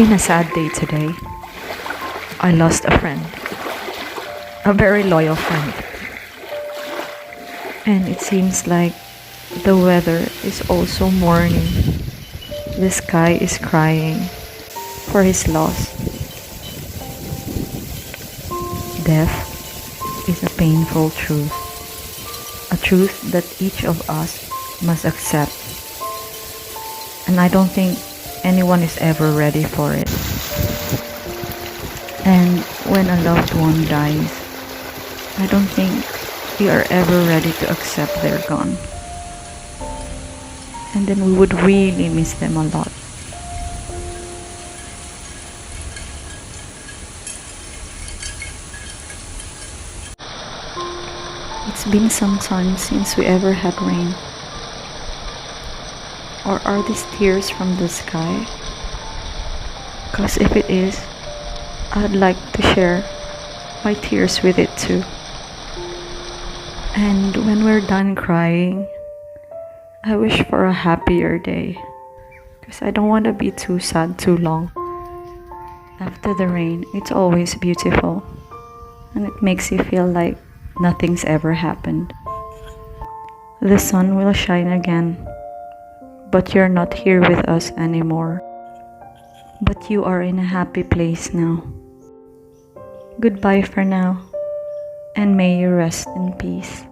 been a sad day today. I lost a friend, a very loyal friend. And it seems like the weather is also mourning. The sky is crying for his loss. Death is a painful truth, a truth that each of us must accept. And I don't think anyone is ever ready for it. And when a loved one dies, I don't think we are ever ready to accept they're gone. And then we would really miss them a lot. It's been some time since we ever had rain. Or are these tears from the sky? 'Cause if it is, I'd like to share my tears with it too. And when we're done crying, I wish for a happier day, 'cause I don't want to be too sad too long. After the rain, it's always beautiful, and it makes you feel like nothing's ever happened. The sun will shine again, but you're not here with us anymore. But you are in a happy place now. Goodbye for now, and may you rest in peace.